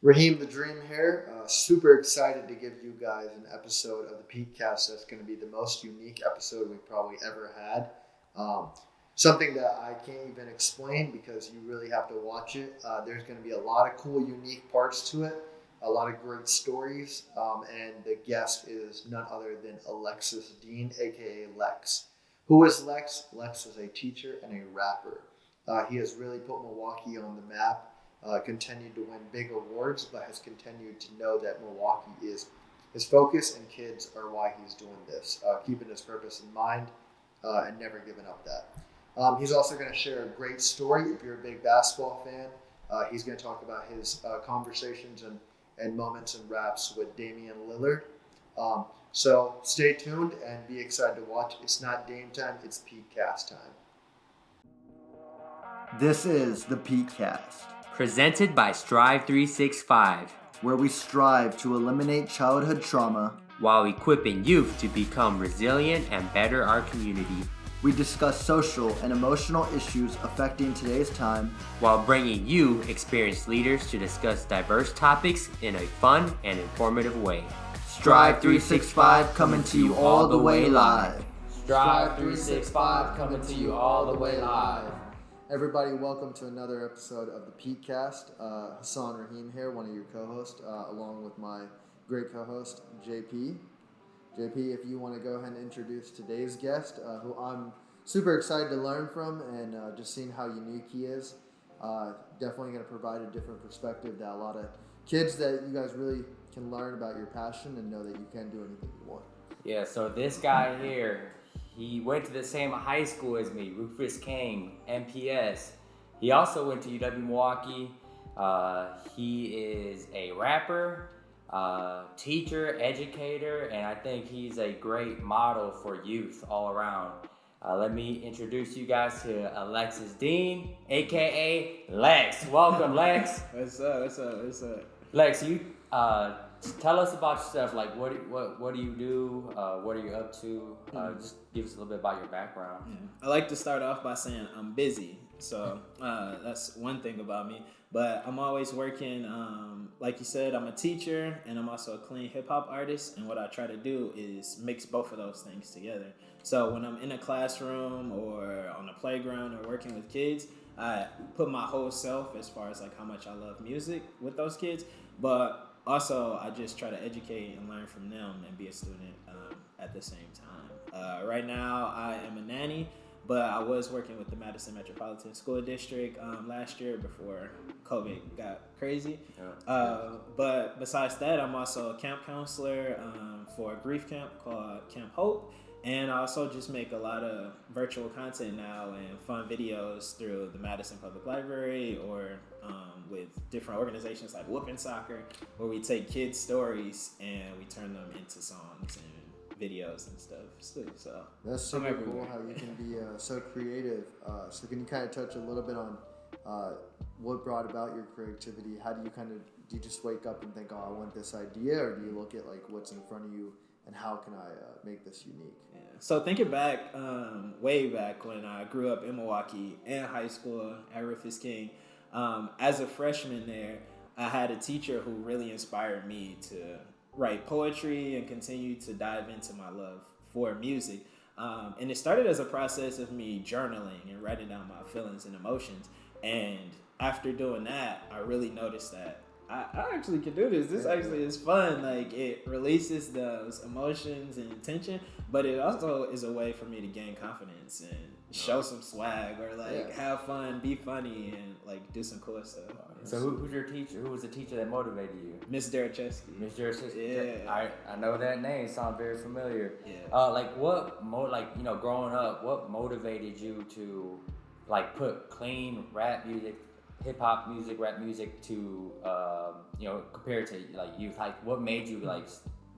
Raheem the Dream here. Super excited to give you guys an episode of the Peakcast that's going to be the most unique episode we've probably ever had. Something that I can't even explain because you really have to watch it. There's going to be a lot of cool, unique parts to it, a lot of great stories, and the guest is none other than Alexis Dean, aka Lex. Who is Lex? Lex is a teacher and a rapper. He has really put Milwaukee on the map. Continued to win big awards, but has continued to know that Milwaukee is his focus and kids are why he's doing this, keeping his purpose in mind and never giving up that. He's also going to share a great story. If you're a big basketball fan, he's going to talk about his conversations and moments and raps with Damian Lillard. So stay tuned and be excited to watch. It's not Dame time, it's Peakcast time. This is the Peakcast. Presented by Strive 365, where we strive to eliminate childhood trauma while equipping youth to become resilient and better our community. We discuss social and emotional issues affecting today's time while bringing you experienced leaders to discuss diverse topics in a fun and informative way. Strive 365 coming to you all the way live. Strive 365 coming to you all the way live. Everybody, welcome to another episode of the Peakcast. Hassan Rahim here, one of your co-hosts, along with my great co-host, JP. JP, if you want to go ahead and introduce today's guest, who I'm super excited to learn from and just seeing how unique he is. Definitely going to provide a different perspective that a lot of kids that you guys really can learn about your passion and know that you can do anything you want. Yeah, so this guy here, he went to the same high school as me, Rufus King, MPS. He also went to UW Milwaukee. He is a rapper, teacher, educator, and I think he's a great model for youth all around. Let me introduce you guys to Alexis Dean, aka Lex. Welcome, Lex. What's up? Lex, you tell us about yourself. Like, what do you do? What are you up to? Just give us a little bit about your background. Yeah. I like to start off by saying I'm busy. So that's one thing about me. But I'm always working. Like you said, I'm a teacher and I'm also a clean hip hop artist. And what I try to do is mix both of those things together. So when I'm in a classroom or on a playground or working with kids, I put my whole self as far as like how much I love music with those kids. But also, I just try to educate and learn from them and be a student at the same time. Right now, I am a nanny, but I was working with the Madison Metropolitan School District last year before COVID got crazy. But besides that, I'm also a camp counselor for a grief camp called Camp Hope. And I also just make a lot of virtual content now and fun videos through the Madison Public Library or with different organizations like Whoopin' Soccer, where we take kids' stories and we turn them into songs and videos and stuff. So that's super cool how you can be so creative. So can you kind of touch a little bit on what brought about your creativity? How do you just wake up and think, oh, I want this idea, or do you look at like what's in front of you and how can I make this unique? Yeah. So thinking back, way back when I grew up in Milwaukee in high school at Rufus King, as a freshman there, I had a teacher who really inspired me to write poetry and continue to dive into my love for music. And it started as a process of me journaling and writing down my feelings and emotions. And after doing that, I really noticed that I actually can do this. This actually is fun. Like, it releases those emotions and tension, but it also is a way for me to gain confidence and show some swag or like have fun, be funny, and like do some cool stuff. So who's your teacher? Who was the teacher that motivated you? Miss Derechevsky. Miss Derechevsky. Yeah. I know that name. Sounds very familiar. Yeah. Like growing up, what motivated you to like put clean rap music, hip hop music, rap music to compared to like youth? Like, what made you like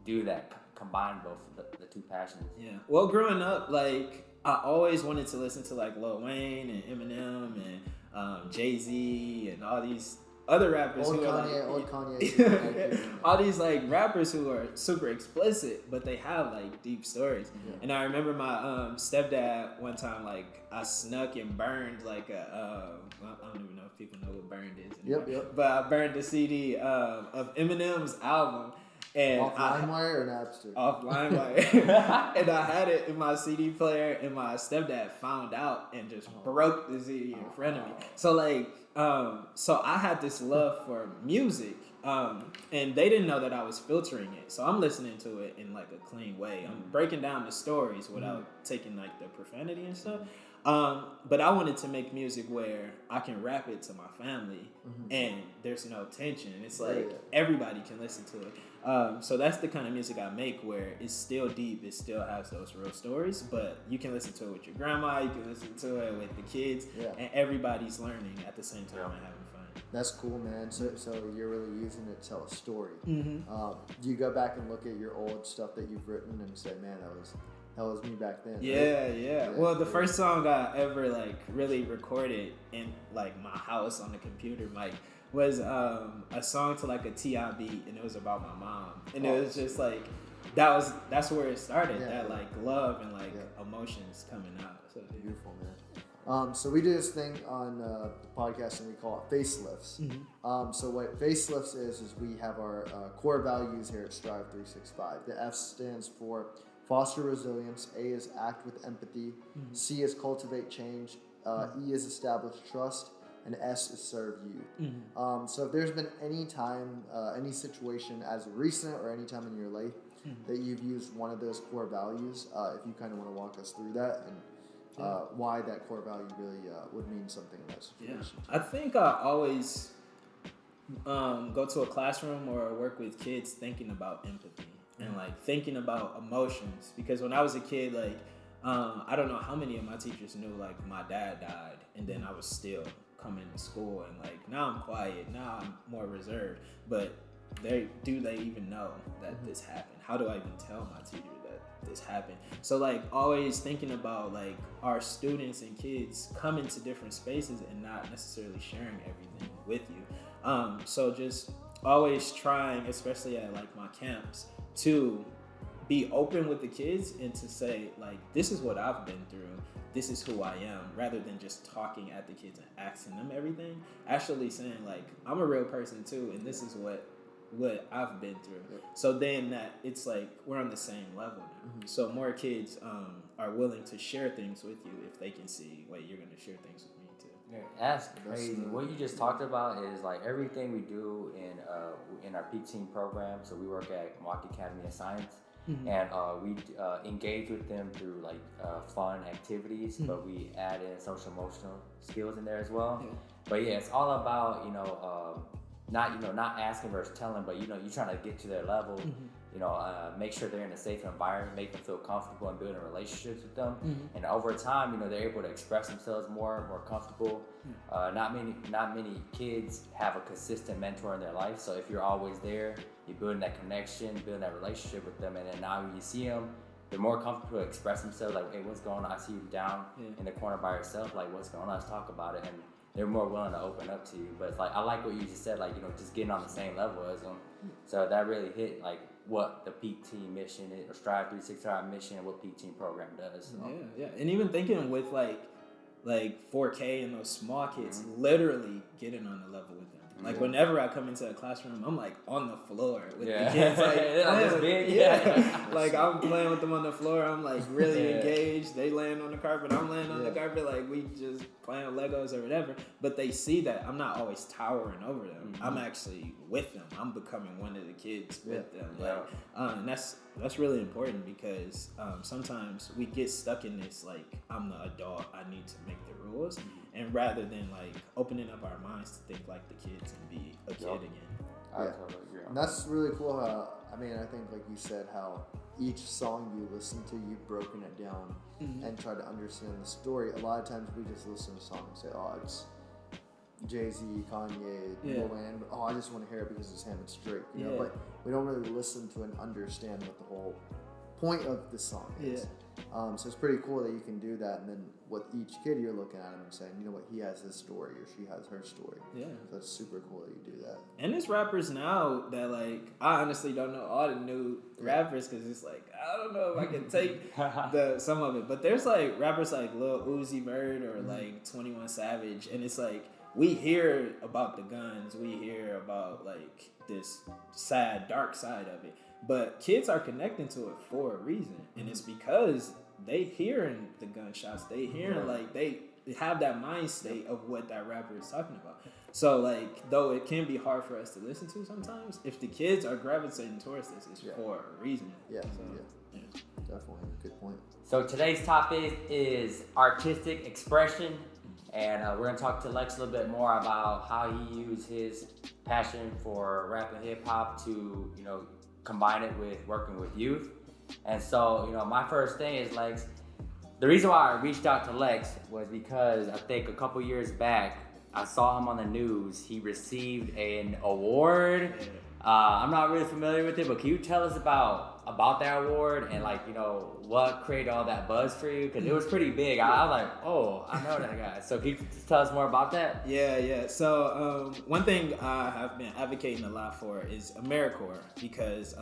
do that? Combine both the two passions. Yeah. Well, growing up, like I always wanted to listen to like Lil Wayne and Eminem and Jay-Z and all these other rappers Old who are Kanye, like, old Kanye. all these like rappers who are super explicit, but they have like deep stories. Yeah. And I remember my stepdad one time, like I snuck and burned like I don't even know if people know what burned is anymore. Yep. But I burned the CD of Eminem's album. And Off LimeWire or Napster? Off LimeWire. And I had it in my CD player, and my stepdad found out and just broke the CD in front of me. So like, so I had this love for music, and they didn't know that I was filtering it. So I'm listening to it in like a clean way. I'm breaking down the stories without taking like the profanity and stuff. But I wanted to make music where I can rap it to my family and there's no tension. It's like everybody can listen to it. So that's the kind of music I make where it's still deep, it still has those real stories, but you can listen to it with your grandma, you can listen to it with the kids, and everybody's learning at the same time and having fun. That's cool, man. So you're really using it to tell a story. Do you go back and look at your old stuff that you've written and say, man, that was me back then? Yeah. Well, the first song I ever like really recorded in like my house on the computer mic was a song to like a T.I. beat, and it was about my mom, and it was just like that's where it started. That like love and like emotions coming out. So beautiful, man. So we do this thing on the podcast and we call it facelifts. So what facelifts is we have our core values here at Strive 365. The F stands for foster resilience. A is act with empathy. C is cultivate change. E is establish trust. And S is serve you. So if there's been any time, any situation as recent or any time in your life that you've used one of those core values, if you kind of want to walk us through that and why that core value really would mean something in that situation. I think I always go to a classroom or work with kids thinking about empathy and like thinking about emotions, because when I was a kid, like I don't know how many of my teachers knew like my dad died and then I was still coming to school, and like now I'm quiet, now I'm more reserved, but do they even know that this happened? How do I even tell my teacher that this happened? So like always thinking about like our students and kids coming to different spaces and not necessarily sharing everything with you. So just always trying, especially at like my camps, to be open with the kids and to say like, this is what I've been through, this is who I am, rather than just talking at the kids and asking them everything. Actually saying like, I'm a real person too, and this is what I've been through. So then that it's like we're on the same level now. So more kids are willing to share things with you if they can see, wait, you're gonna share things with me too. Yeah, that's crazy. What you just talked about is like everything we do in our peak team program. So we work at Milwaukee Academy of Science. And we engage with them through like fun activities, but we add in social emotional skills in there as well. But yeah, it's all about not asking versus telling, but you're trying to get to their level. Make sure they're in a safe environment, make them feel comfortable, and building relationships with them. And over time, they're able to express themselves more comfortable. Not many kids have a consistent mentor in their life. So if you're always there, you're building that connection, building that relationship with them, and then now when you see them, they're more comfortable to express themselves. Like, hey, what's going on? I see you down in the corner by yourself. Like, what's going on? Let's talk about it. And they're more willing to open up to you. But it's like, I like what you just said, like, just getting on the same level as them. So that really hit like what the Peak Team mission is, or Strive 365 mission, and what Peak Team program does. So. Yeah. And even thinking with like 4K and those small kids, literally getting on the level with them. Like whenever I come into a classroom, I'm like on the floor with the kids. Like, big. Like I'm playing with them on the floor. I'm like really engaged. They laying on the carpet. I'm laying on the carpet. Like we just playing with Legos or whatever. But they see that I'm not always towering over them. I'm actually with them. I'm becoming one of the kids with them. Like, and that's really important, because sometimes we get stuck in this like, I'm the adult, I need to make the rules. And rather than like opening up our minds to think like the kids and be a kid again. I totally agree. And that's really cool how, I think like you said, how each song you listen to, you've broken it down and tried to understand the story. A lot of times we just listen to a song and say, oh, it's Jay-Z, Kanye, Lil Wayne, but I just want to hear it because it's him, it's Drake, you know? But we don't really listen to and understand what the whole point of the song is. So it's pretty cool that you can do that, and then with each kid you're looking at him and saying, you know what, he has his story or she has her story. Yeah. So that's super cool that you do that. And there's rappers now that like I honestly don't know all the new rappers because it's like I don't know if I can take some of it, but there's like rappers like Lil Uzi Vert or like 21 Savage, and it's like we hear about the guns, we hear about like this sad dark side of it, but kids are connecting to it for a reason, and it's because they hearing the gunshots, they hearing like they have that mind state of what that rapper is talking about. So like though it can be hard for us to listen to sometimes, if the kids are gravitating towards this, it's for a reason. Definitely good point. So today's topic is artistic expression, and we're gonna talk to Lex a little bit more about how he used his passion for rap and hip hop to, you know, combine it with working with youth. And so, you know, my first thing is, Lex, the reason why I reached out to Lex was because I think a couple years back, I saw him on the news. He received an award. I'm not really familiar with it, but can you tell us about that award and, like, you know, what created all that buzz for you? Because it was pretty big. I was like, oh, I know that guy. So can you just tell us more about that? Yeah. So one thing I have been advocating a lot for is AmeriCorps, because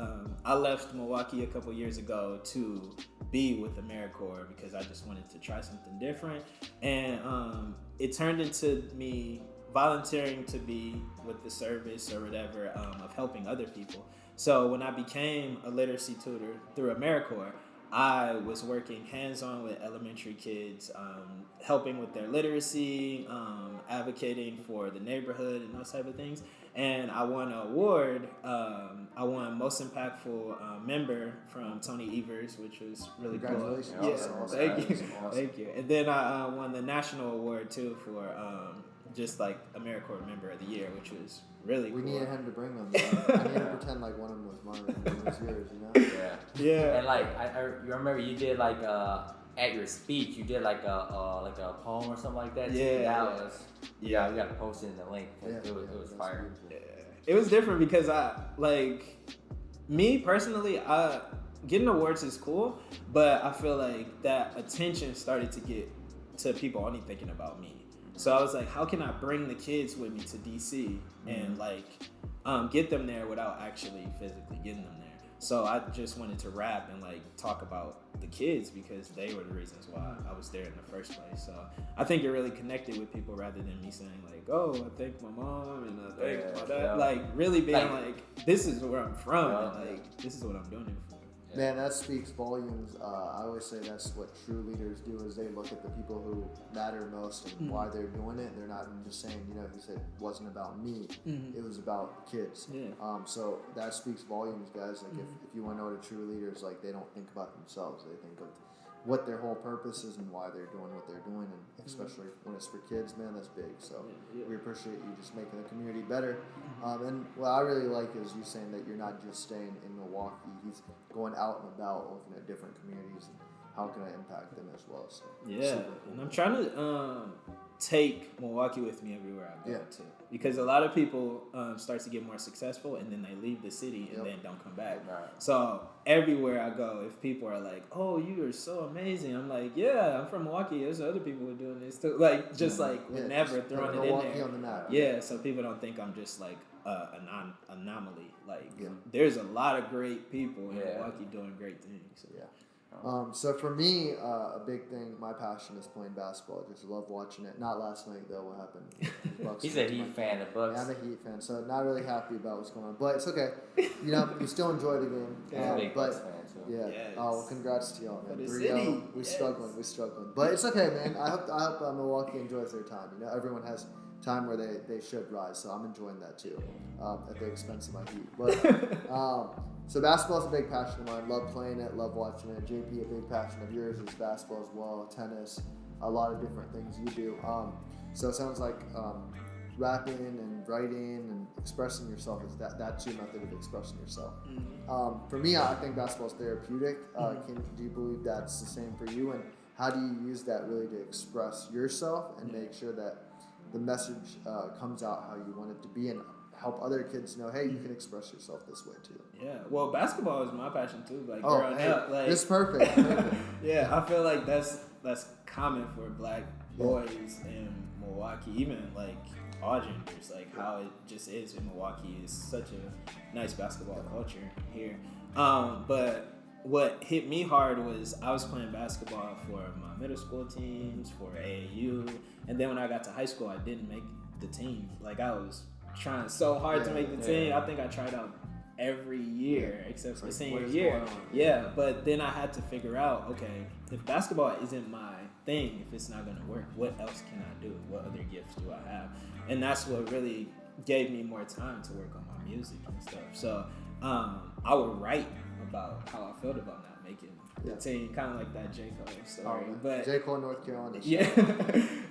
I left Milwaukee a couple years ago to be with AmeriCorps because I just wanted to try something different. And it turned into me volunteering to be with the service or whatever, of helping other people. So when I became a literacy tutor through AmeriCorps, I was working hands-on with elementary kids, helping with their literacy, advocating for the neighborhood and those type of things. And I won an award. I won Most Impactful Member from Tony Evers, which was really cool. Congratulations. Yeah, thank you. Thank you. And then I won the national award too for just like AmeriCorps Member of the Year, which was really cool. We needed him to bring them. I need to pretend like one of them was mine and one was yours, you know? Yeah. And like, you remember you did like at your speech, you did like a poem or something like that. We got to post it in the link. It was fire. Yeah. It was different because me personally, getting awards is cool, but I feel like that attention started to get to people only thinking about me. So I was like, how can I bring the kids with me to DC and like get them there without actually physically getting them there? So I just wanted to rap and like talk about the kids because they were the reasons why I was there in the first place. So I think it really connected with people rather than me saying like, oh, I thank my mom and I thank my dad. Like really being like, this is where I'm from and like this is what I'm doing it for. Man, that speaks volumes. I always say that's what true leaders do, is they look at the people who matter most and why they're doing it. They're not just saying, you know, he said it wasn't about me. It was about kids. So that speaks volumes, guys. Like if you want to know what a true leader is like, they don't think about themselves. They think of what their whole purpose is and why they're doing what they're doing, and especially when it's for kids, man, that's big. So we appreciate you just making the community better. And what I really like is you saying that you're not just staying in Milwaukee. He's going out and about, looking at different communities and how can I impact them as well. So cool. And I'm trying to take Milwaukee with me everywhere I go too, because a lot of people start to get more successful and then they leave the city and then don't come back. So everywhere I go, if people are like, oh, you are so amazing, I'm like, yeah, I'm from Milwaukee, there's other people who are doing this too, like just never throwing it in there on the map. So people don't think I'm just like an anomaly. Like there's a lot of great people in Milwaukee doing great things. So for me, a big thing, my passion is playing basketball. I just love watching it. Not last night though. What happened? He's a Heat fan. The Bucks. Yeah, I'm a Heat fan, so not really happy about what's going on. But it's okay. You know, we still enjoy the game. Bucks fan, so. Oh, well, congrats to y'all, man. 3-0. We're struggling. But it's okay, man. I hope Milwaukee enjoys their time. You know, everyone has time where they should rise. So I'm enjoying that too, at the expense of my Heat. But so basketball is a big passion of mine. Love playing it, love watching it. JP, a big passion of yours is basketball as well, tennis, a lot of different things you do. So it sounds like rapping and writing and expressing yourself is that's your method of expressing yourself. For me, I think basketball is therapeutic. Do you believe that's the same for you? And how do you use that really to express yourself and make sure that the message comes out how you want it to be, and help other kids know, hey, you can express yourself this way too. Yeah, well, basketball is my passion too. Like growing up, like it's perfect. yeah, I feel like that's common for black boys in Milwaukee, even like all genders. Like how it just is in Milwaukee is such a nice basketball culture here. But what hit me hard was I was playing basketball for my middle school teams, for AAU, and then when I got to high school, I didn't make the team. Like I was trying so hard to make the team. I think I tried out every year except for senior year. Yeah, but then I had to figure out, okay, if basketball isn't my thing, if it's not gonna work, what else can I do? What other gifts do I have? And that's what really gave me more time to work on my music and stuff. So I would write about how I felt about not making the team, kind of like that J. Cole story. But J. Cole, North Carolina. Yeah,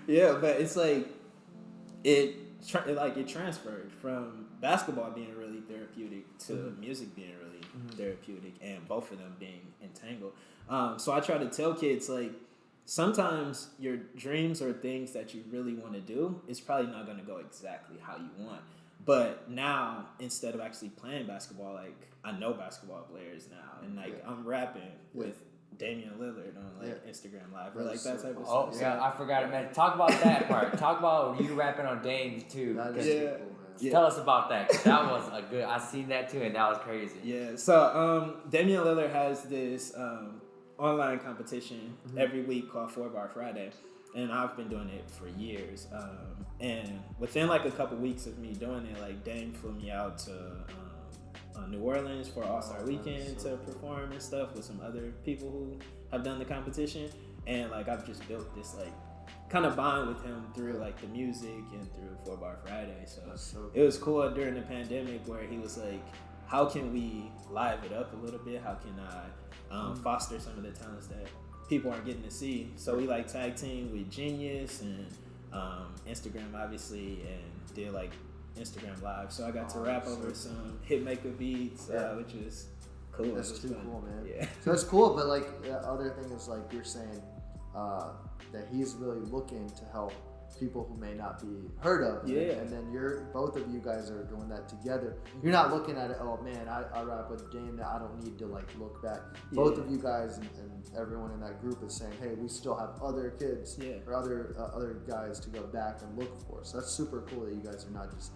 yeah, but it's like it transferred from basketball being really therapeutic to music being really therapeutic, and both of them being entangled. So I try to tell kids, like, sometimes your dreams or things that you really want to do is probably not going to go exactly how you want. But now, instead of actually playing basketball, like, I know basketball players now, and like I'm rapping with Damian Lillard on like Instagram Live or like that type of stuff. Oh yeah, I forgot it, man. Talk about that part. Talk about you rapping on Dame too. Tell us about that. 'Cause that was a good. I seen that too, and that was crazy. Yeah. So Damian Lillard has this online competition every week called 4-Bar Friday, and I've been doing it for years. And within like a couple weeks of me doing it, like Dame flew me out to New Orleans for All-Star Weekend to perform and stuff with some other people who have done the competition. And like I've just built this like kind of bond with him through like the music and through 4-Bar Friday. So it was cool during the pandemic where he was like, how can we live it up a little bit? How can I foster some of the talents that people aren't getting to see? So we like tag team with Genius and Instagram obviously, and did like Instagram Live. So I got to rap over some Hitmaker beats, which is cool. That's too cool, man. Yeah. So it's cool, but like the other thing is like you're saying that he's really looking to help people who may not be heard of. Yeah. And then both of you guys are doing that together. You're not looking at it, oh man, I rap with Dame that I don't need to like look back. Both of you guys and everyone in that group is saying, hey, we still have other kids or other guys to go back and look for. So that's super cool that you guys are not just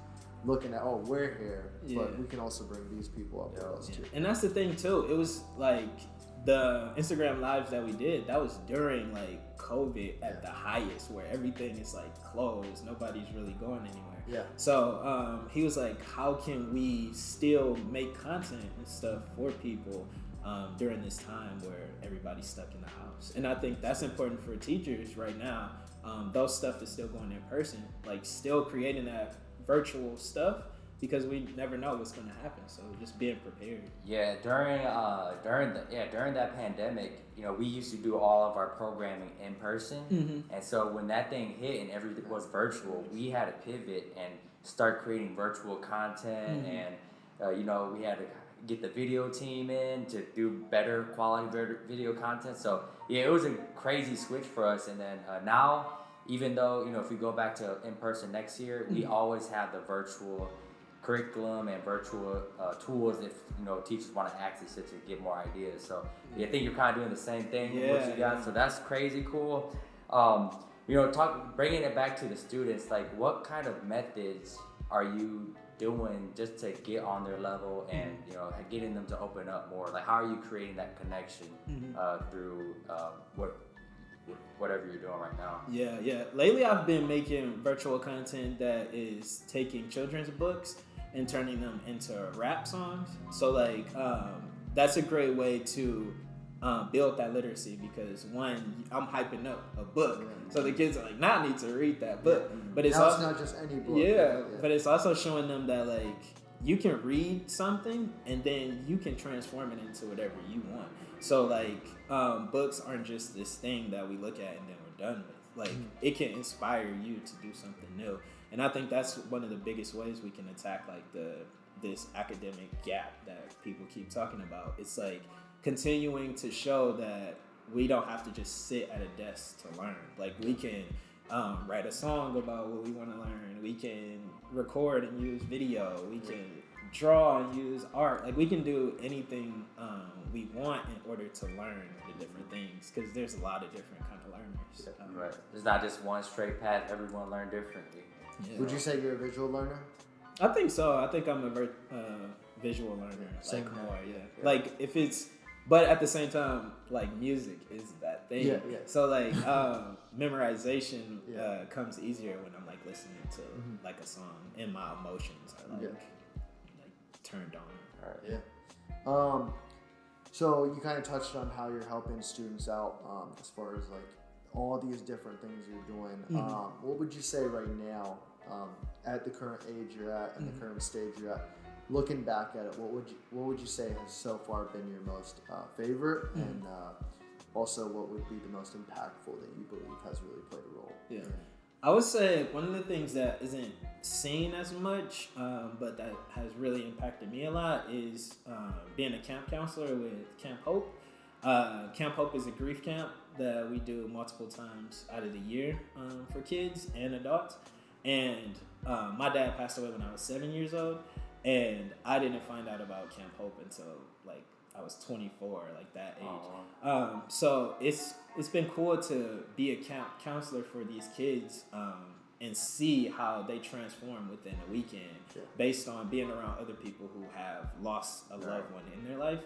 looking at, oh, we're here, but we can also bring these people up with us too. And that's the thing too. It was like the Instagram lives that we did, that was during like COVID at the highest, where everything is like closed, nobody's really going anywhere. Yeah. So he was like, how can we still make content and stuff for people during this time where everybody's stuck in the house? And I think that's important for teachers right now. Those stuff is still going in person, like still creating that virtual stuff, because we never know what's going to happen. So just being prepared. Yeah, during that pandemic, we used to do all of our programming in person, and so when that thing hit and everything was virtual, we had to pivot and start creating virtual content, and we had to get the video team in to do better quality video content. So it was a crazy switch for us, and then now, even though if we go back to in person next year, we always have the virtual curriculum and virtual tools if teachers want to access it to get more ideas. So I think you're kind of doing the same thing with what you got. So that's crazy cool. Bringing it back to the students, like what kind of methods are you doing just to get on their level and getting them to open up more? Like how are you creating that connection through whatever you're doing right now? Yeah. Lately I've been making virtual content that is taking children's books and turning them into rap songs. So like that's a great way to build that literacy, because one, I'm hyping up a book, so the kids are like, now I need to read that book. But it's also not just any book. But it's also showing them that like you can read something and then you can transform it into whatever you want. So like books aren't just this thing that we look at and then we're done with. Like it can inspire you to do something new. And I think that's one of the biggest ways we can attack like this academic gap that people keep talking about. It's like continuing to show that we don't have to just sit at a desk to learn. Like we can write a song about what we want to learn. We can record and use video. We can draw and use art. Like we can do anything we want in order to learn the different things, because there's a lot of different kind of learners. Right. There's not just one straight path. Everyone learn differently. Yeah. Would you say you're a visual learner? I think so. I think I'm a visual learner. Same like here. more, yeah. Like if it's, but at the same time, like music is that thing. Yeah. So like memorization comes easier when I'm like listening to like a song and my emotions are like turned on. All right. Yeah. So you kind of touched on how you're helping students out as far as like all these different things you're doing. What would you say right now, at the current age you're at and the current stage you're at, looking back at it, what would you say has so far been your most favorite, and also what would be the most impactful that you believe has really played a role? Yeah. I would say one of the things that isn't seen as much, but that has really impacted me a lot, is being a camp counselor with Camp Hope. Camp Hope is a grief camp that we do multiple times out of the year for kids and adults. And my dad passed away when I was 7 years old, and I didn't find out about Camp Hope until like I was 24, like that age. So it's been cool to be a camp counselor for these kids and see how they transform within a weekend based on being around other people who have lost a loved one in their life.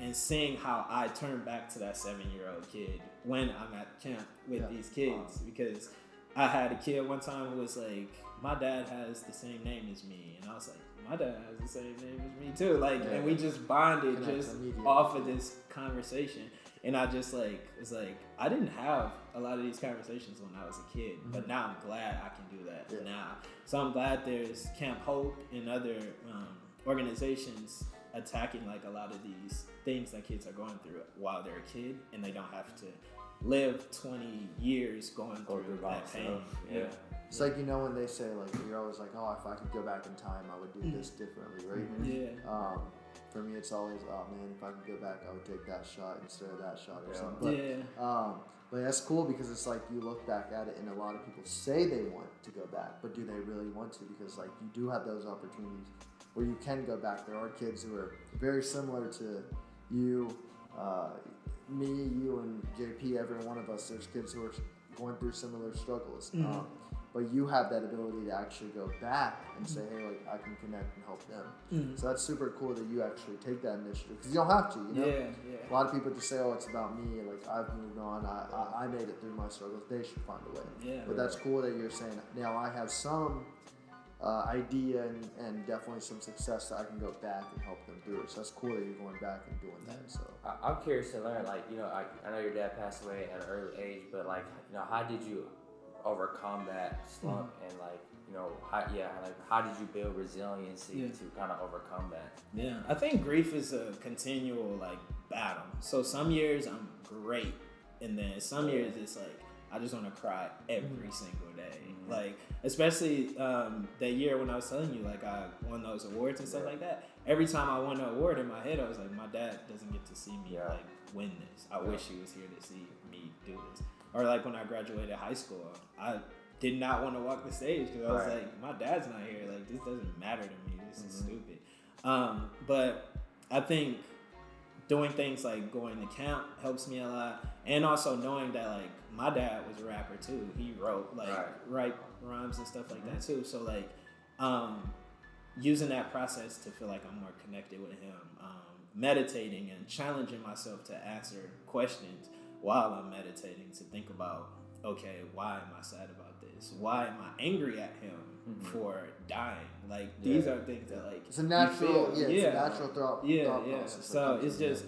And seeing how I turn back to that 7-year-old kid when I'm at camp with these kids, because I had a kid one time who was like, my dad has the same name as me, and I was like, my dad has the same name as me too, like, and we just bonded just off of this conversation. And I just like was like, I didn't have a lot of these conversations when I was a kid, but now I'm glad I can do that now. So I'm glad there's Camp Hope and other organizations attacking like a lot of these things that kids are going through while they're a kid, and they don't have to live 20 years going through that pain. It's like, you know, when they say like, you're always like, oh, if I could go back in time, I would do this differently, right? For me, it's always, oh man, if I could go back, I would take that shot instead of that shot or something. But that's cool, because it's like you look back at it, and a lot of people say they want to go back, but do they really want to? Because like you do have those opportunities where you can go back. There are kids who are very similar to you, me, you, and JP, every one of us. There's kids who are going through similar struggles. But you have that ability to actually go back and say, hey, like, I can connect and help them. So that's super cool that you actually take that initiative, because you don't have to, you know? A lot of people just say, oh, it's about me, like, I've moved on, I made it through my struggles, they should find a way. But that's cool that you're saying, now I have some idea and definitely some success that I can go back and help them through it. So that's cool that you're going back and doing that. So I'm curious to learn, like, you know, I know your dad passed away at an early age, but like, you know, how did you overcome that slump, and like, you know, how did you build resiliency to kind of overcome that? I think grief is a continual like battle. So some years I'm great, and then some years it's like I just want to cry every single day. Like, especially that year when I was telling you, like, I won those awards and stuff like that. Every time I won an award, in my head I was like, my dad doesn't get to see me like win this. I wish he was here to see me do this. Or like when I graduated high school, I did not want to walk the stage, because I was like, my dad's not here. Like, this doesn't matter to me. This is stupid. But I think doing things like going to camp helps me a lot, and also knowing that like my dad was a rapper too. He wrote like write rhymes and stuff like that too. So like using that process to feel like I'm more connected with him, meditating and challenging myself to answer questions while I'm meditating, to think about, okay, why am I sad about this? Why am I angry at him for dying? Like, these are things that like it's a natural, it's a natural thought process. So it's just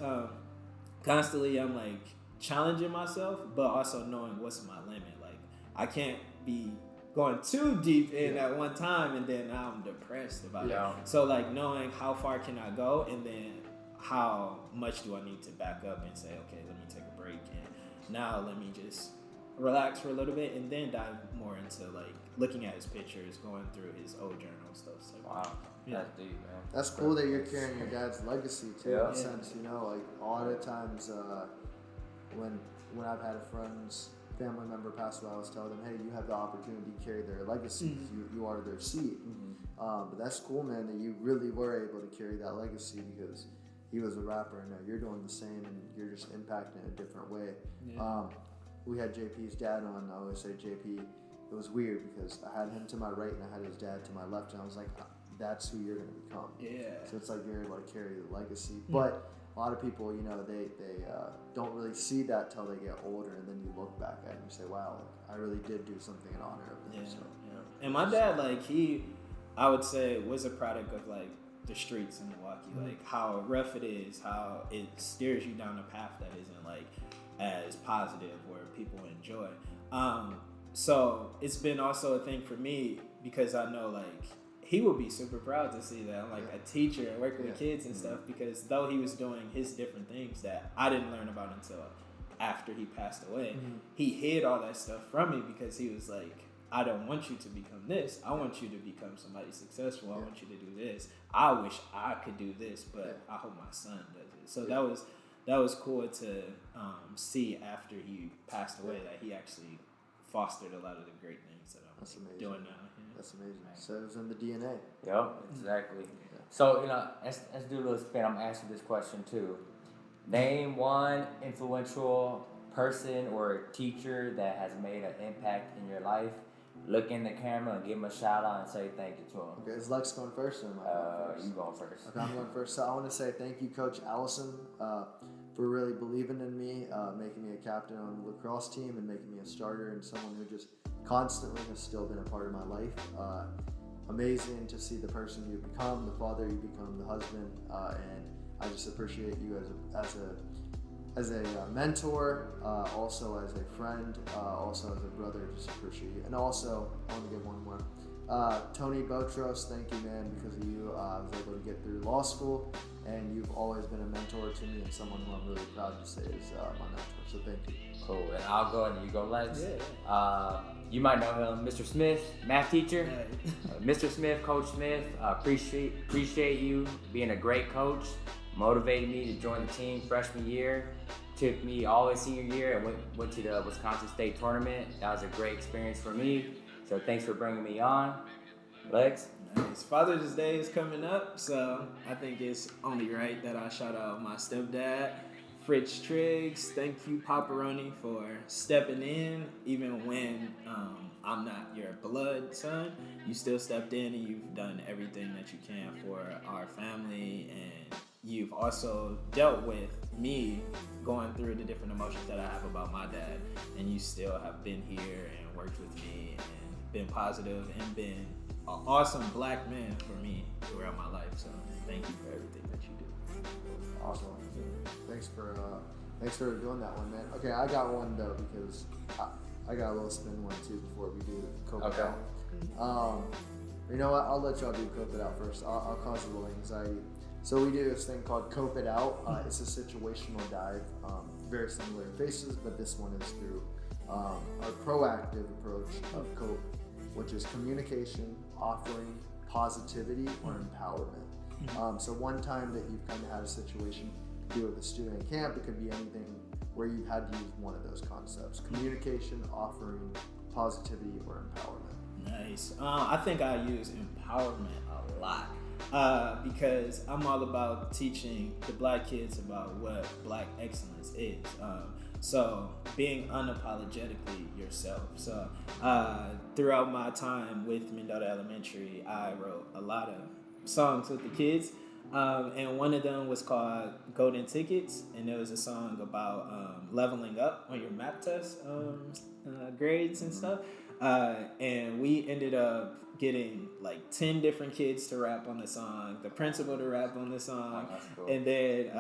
constantly I'm like challenging myself, but also knowing what's my limit. Like, I can't be going too deep in at one time, and then now I'm depressed about it. So like knowing how far can I go, and then how much do I need to back up and say, okay, let me take a break, and now let me just relax for a little bit, and then dive more into like looking at his pictures, going through his old journal stuff. So, wow, that's deep, man. That's cool that you're carrying your dad's legacy too, in a sense. You know, like a lot of times when I've had friends family member passed away, I always tell them, hey, you have the opportunity to carry their legacy. You are their seed. But that's cool, man, that you really were able to carry that legacy because he was a rapper, and you're doing the same, and you're just impacting in a different way. We had JP's dad on. I always say JP. It was weird because I had him to my right and I had his dad to my left, and I was like, that's who you're going to become. So it's like you're able to carry the legacy. But a lot of people, you know, they don't really see that till they get older, and then you look back at it and you say, wow, like, I really did do something in honor of them. And my dad, like, I would say, was a product of, like, the streets in Milwaukee, like how rough it is, how it steers you down a path that isn't, like, as positive where people enjoy. So it's been also a thing for me because I know, like, he would be super proud to see that I'm like a teacher and working with kids and stuff, because though he was doing his different things that I didn't learn about until after he passed away, he hid all that stuff from me because he was like, I don't want you to become this. I want you to become somebody successful. I want you to do this. I wish I could do this, but I hope my son does it. So that was cool to see after he passed away that he actually fostered a lot of the great things that I'm doing now. That's amazing. So it was in the DNA. Yep, exactly. So, you know, let's do a little spin. I'm asking this question too. Name one influential person or teacher that has made an impact in your life. Look in the camera and give him a shout out and say thank you to him. Okay, is Lex going first or am I going first? You going first. Okay, I'm going first. So I want to say thank you, Coach Allison, for really believing in me, making me a captain on the lacrosse team and making me a starter and someone who just constantly has still been a part of my life. Amazing to see the person you become, the father you become, the husband, and I just appreciate you as a mentor, also as a friend, also as a brother. Just appreciate you. And also, I want to give one more. Tony Botros, thank you, man. Because of you, I was able to get through law school, and you've always been a mentor to me and someone who I'm really proud to say is my mentor. So thank you. Cool. And I'll go and you go, Lex. You might know him, Mr. Smith, math teacher. Mr. Smith, Coach Smith, appreciate you being a great coach. Motivated me to join the team freshman year. Took me all the senior year and went to the Wisconsin State tournament. That was a great experience for me. So thanks for bringing me on. Lex? Nice. Father's Day is coming up, so I think it's only right that I shout out my stepdad, Fritz Triggs. Thank you, Paparoni, for stepping in even when I'm not your blood son. You still stepped in and you've done everything that you can for our family, and you've also dealt with me going through the different emotions that I have about my dad, and you still have been here and worked with me and been positive and been an awesome black man for me throughout my life. So thank you for everything that you do. Awesome. Thanks for doing that one, man. Okay, I got one though because I got a little spin one too before we do Cope It Out. You know what? I'll let y'all do Cope It Out first. I'll cause a little anxiety. So we do this thing called Cope It Out. It's a situational dive, very similar in faces, but this one is through our proactive approach of Cope, which is communication, offering, positivity, or empowerment. So one time that you've kind of had a situation to do with a student in camp, it could be anything where you've had to use one of those concepts: communication, offering, positivity, or empowerment. Nice. I think I use empowerment a lot. Because I'm all about teaching the black kids about what black excellence is. So being unapologetically yourself. So throughout my time with Mendota Elementary, I wrote a lot of songs with the kids. And one of them was called Golden Tickets, and it was a song about leveling up on your math test grades and stuff. And we ended up getting like 10 different kids to rap on the song, the principal to rap on the song, cool. And then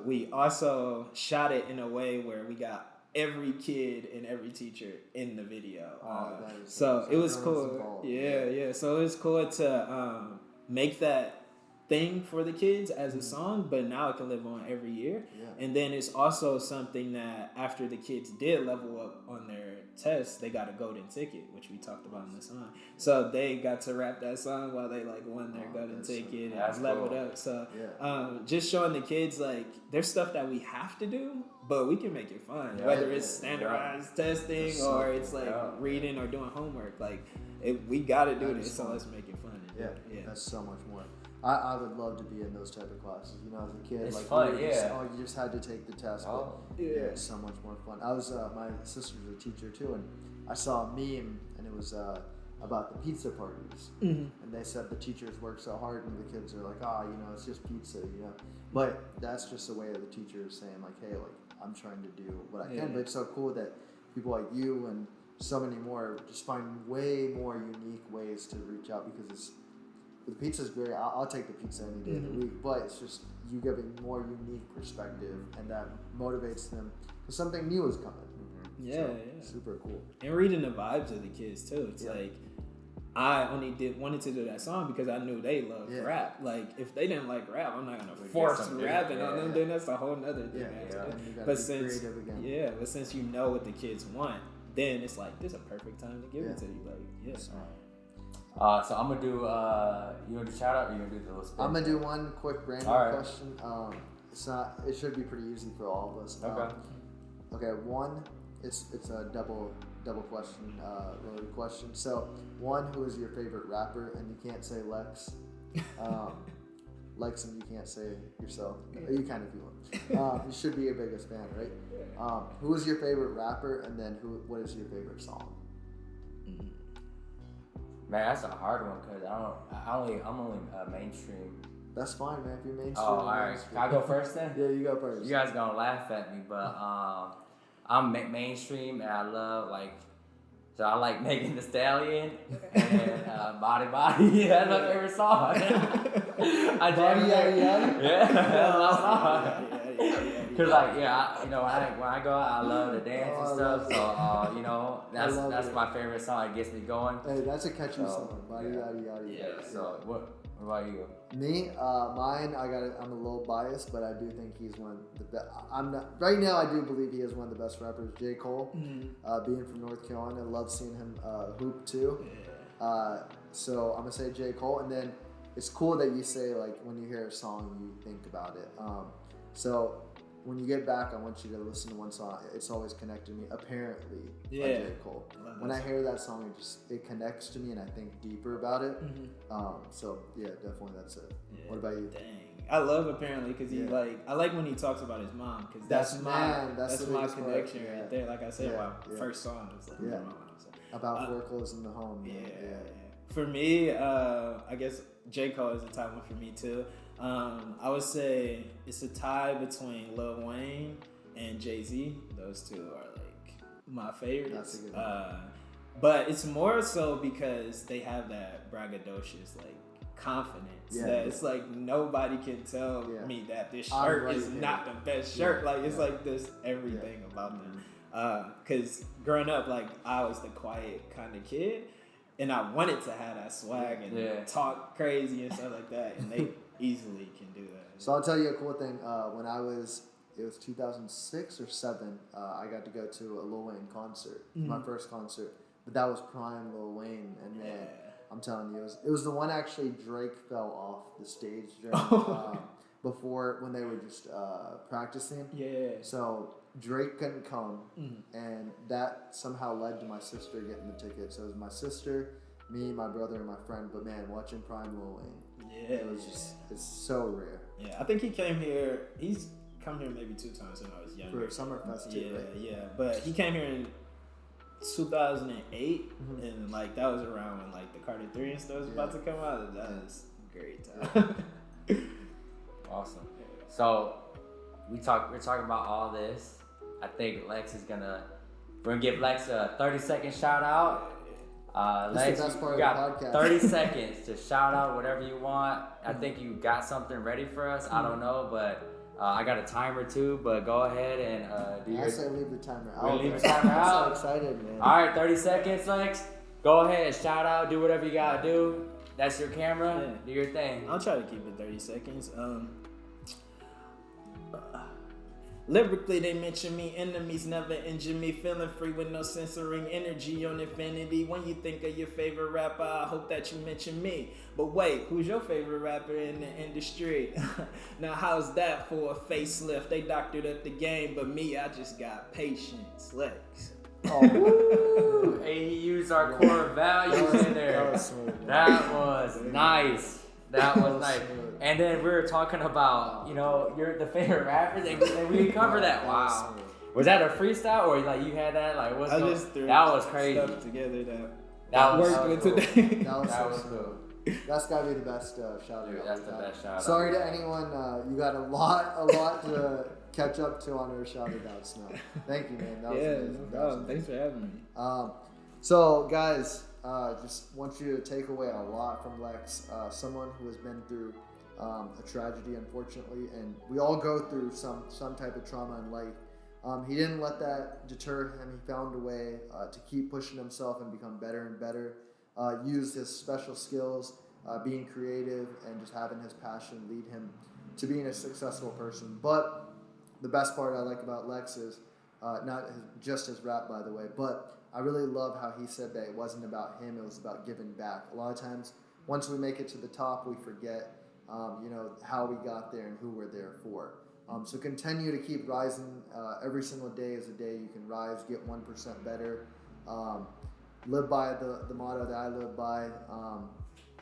we also shot it in a way where we got every kid and every teacher in the video. So it was cool. Yeah. So it was cool to make that thing for the kids as a song, but now it can live on every year. Yeah. And then it's also something that after the kids did level up on their tests, they got a golden ticket, which we talked about in the song. So they got to rap that song while they like won their golden ticket and leveled up. So just showing the kids like there's stuff that we have to do, but we can make it fun. Whether it's standardized testing or it's like reading or doing homework, like we got to do this, so let's make it fun. Yeah, that's so much more. I would love to be in those type of classes. You know, as a kid, it's like fun, you just had to take the test. But it's so much more fun. I was my sister's a teacher too, and I saw a meme, and it was about the pizza parties, and they said the teachers work so hard, and the kids are like, it's just pizza, you know. But that's just the way of the teacher is saying like, hey, like I'm trying to do what I can. But it's so cool that people like you and so many more just find way more unique ways to reach out because the pizza is very. I'll take the pizza any day of the week, but it's just you giving more unique perspective, and that motivates them because something new is coming. Super cool. And reading the vibes of the kids too. It's like I only wanted to do that song because I knew they loved rap. Like if they didn't like rap, I'm not gonna force rapping on them. Then that's a whole nother thing. But since you know what the kids want, then it's like this is a perfect time to give it to you. Like so I'm gonna do. You wanna do shout out, or you gonna do the little spin? I'm gonna do one quick random question. It's not. It should be pretty easy for all of us. Okay. One. It's a double question, related question. So one, who is your favorite rapper? And you can't say Lex. Lex, and you can't say yourself. You can if you want. You should be your biggest fan, right? Who is your favorite rapper? And then what is your favorite song? Man, that's a hard one because I'm only mainstream. That's fine, man. If you're mainstream. Oh, all right. Can I go first then? Yeah, you go first. You guys gonna laugh at me, but I'm mainstream and I love so I like Megan Thee Stallion and Body. That's my favorite song. Body. Yeah, that's my song. Cause when I go out, I love to dance and stuff. So that's my favorite song. It gets me going. Hey, that's a catchy song. Body. So what about you? Me, mine. I'm a little biased, but I do think he's one of the best. Right now. I do believe he is one of the best rappers. J. Cole, being from North Carolina, I love seeing him hoop too. So I'm gonna say J. Cole, and then it's cool that you say like when you hear a song, you think about it. So when you get back, I want you to listen to one song. It's always connected to me. Apparently, by J. Cole. When I hear that song, it connects to me, and I think deeper about it. So yeah, definitely that's it. Yeah. What about you? Dang, I love Apparently because I like when he talks about his mom because that's my connection right there. Like I said, my first song was like my mom. So. About four clothes in the home. For me, I guess J. Cole is a top one for me too. I would say it's a tie between Lil Wayne and Jay-Z. Those two are like my favorites. That's a good one. But it's more so because they have that braggadocious like confidence that it's like nobody can tell me that this shirt is not the best shirt. Like it's like this everything about them. Because growing up, like I was the quiet kind of kid, and I wanted to have that swag and talk crazy and stuff like that, and they easily can do that. So I'll tell you a cool thing. When it was 2006 or 7, I got to go to a Lil Wayne concert. My first concert. But that was prime Lil Wayne. And man, I'm telling you, it was the one actually Drake fell off the stage during, before when they were just practicing. So Drake couldn't come. And that somehow led to my sister getting the ticket. So it was my sister, me, my brother, and my friend. But man, watching prime Lil Wayne. It was it's so rare. I think he came here. He's come here maybe 2 times when I was younger. For Summerfest too, right? But he came here in 2008, and like that was around when like the Carter 3 and stuff was about to come out. That was a great time. Awesome. So we're talking about all this. I think Lex we're gonna give Lex a 30-second shout out. Lex, the best part you got of the podcast. 30 seconds to shout out whatever you want. I think you got something ready for us. I don't know, but I got a timer too. But go ahead and do your. I say leave the timer out. We'll leave the timer out. I'm so excited, man. All right, 30 seconds, Lex. Go ahead and shout out. Do whatever you gotta do. That's your camera? Yeah. Do your thing. I'll try to keep it 30 seconds. Lyrically, they mention me. Enemies never injure me. Feeling free with no censoring. Energy on infinity. When you think of your favorite rapper, I hope that you mention me. But wait, who's your favorite rapper in the industry? Now, how's that for a facelift? They doctored up the game, but me, I just got patience. Lex. Oh, hey, he used our core values in there. That was smooth. That was nice. That was nice. And then we were talking about, you're the favorite rappers, and we covered that. Wow. Was that a freestyle, or like you had that? Like, what's I going? just threw That was crazy. stuff together That was worked with cool. today. That was That so was smooth. cool. That's gotta be the best shout Dude, out. that's the best shout out. Sorry to anyone. You got a lot to catch up to on our shout outs now. Thank you, man. That was amazing. That was amazing. Thanks for having me. So, guys, just want you to take away a lot from Lex. Someone who has been through a tragedy, unfortunately, and we all go through some type of trauma in life. He didn't let that deter him. He found a way to keep pushing himself and become better and better. Used his special skills, being creative, and just having his passion lead him to being a successful person. But the best part I like about Lex is just his rap, by the way, but I really love how he said that it wasn't about him, it was about giving back. A lot of times, once we make it to the top, we forget, how we got there and who we're there for. So continue to keep rising. Every single day is a day you can rise, get 1% better. Live by the motto that I live by.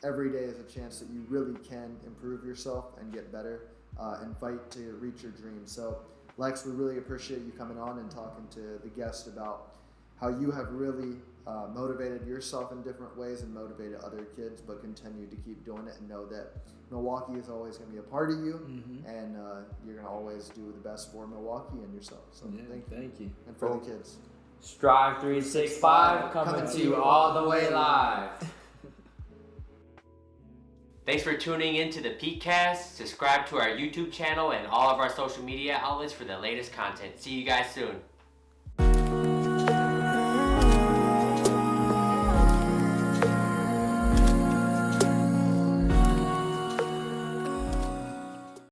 Every day is a chance that you really can improve yourself and get better and fight to reach your dreams. So, Lex, we really appreciate you coming on and talking to the guest about how you have really motivated yourself in different ways and motivated other kids, but continue to keep doing it and know that Milwaukee is always going to be a part of you, and you're going to always do the best for Milwaukee and yourself. So thank you. And for the kids. Strive 365 coming to you all the way live. Thanks for tuning in to the PeakCast. Subscribe to our YouTube channel and all of our social media outlets for the latest content. See you guys soon.